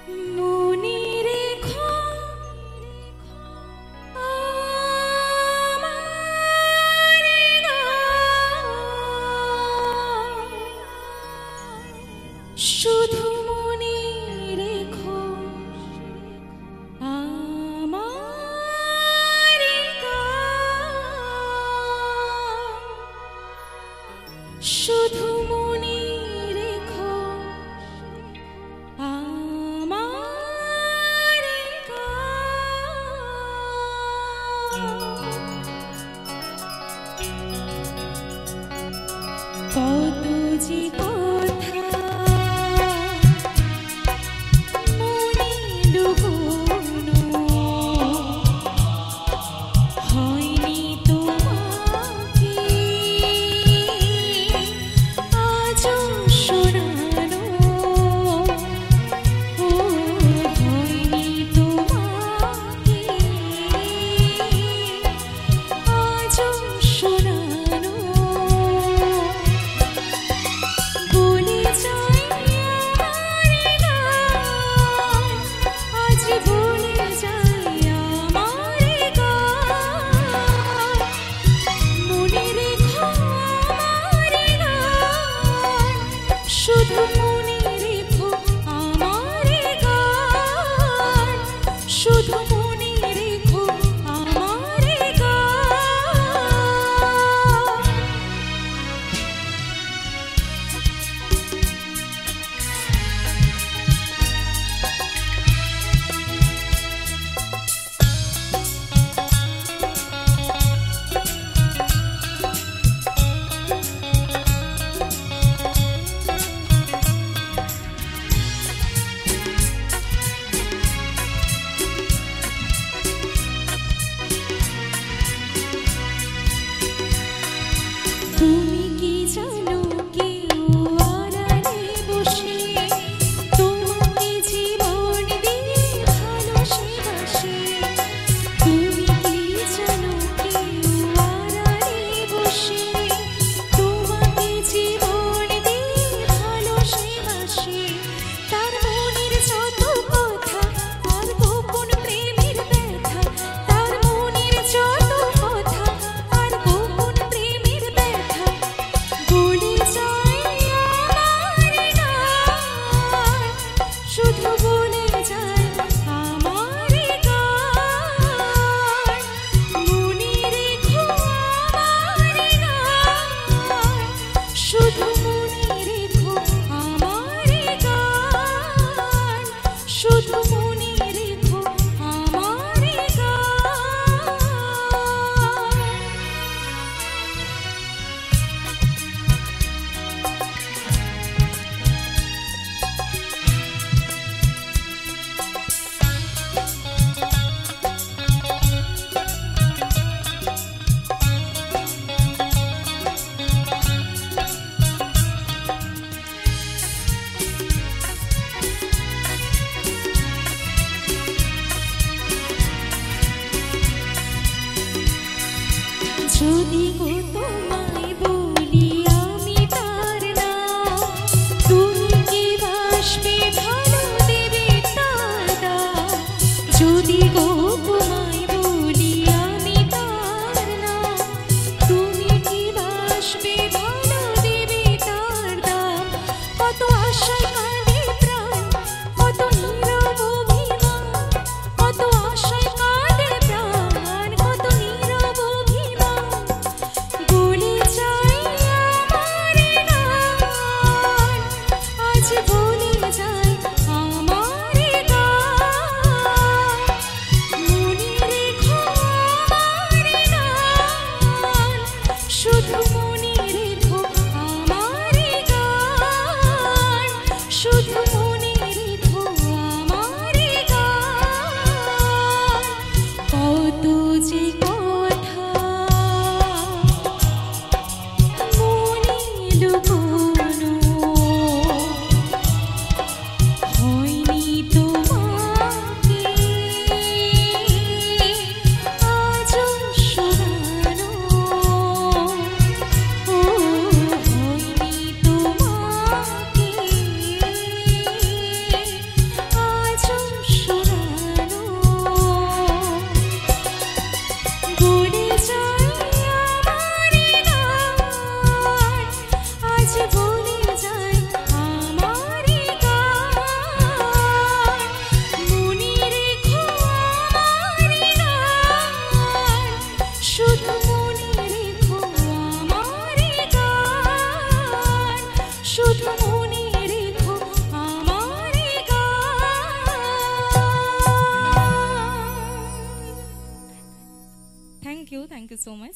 মনে রেখো আমার গান, শুধু মনে রেখো আমার গান, শুধু মনে রেখো আমার গান। কত যে কথা মনে লুকোনো, হয়নি তোমাকে আজও শোনানো, ও হয়নি তোমাকে আজও শোনানো। বলে যাই আমার গান, আজ বলে যাই আমার গান, মনে রেখো আমার গান, শুধু মনে রেখো আমার গান, শুধু মনে রেখো আমার গান। তুমি কি জানো কেউ আড়ালে বসে তোমাকে জীবন দিয়ে ভালোবাসে? তুমি কি জানো কেউ আড়ালে বসে তোমাকে জীবন দিয়ে ভালোবাসে? তার মনের যত কথা আর গোপন প্রেমের ব্যথা, তার মনের যত কথা আর গোপন প্রেমের ব্যথা, বলে যাই আমার গান, শুধু বলে যাই আমার গান, মনে রেখো আমার গান, শুধু মনে রেখো আমার গান, শুধু মনে রেখো আমার গান। You so much.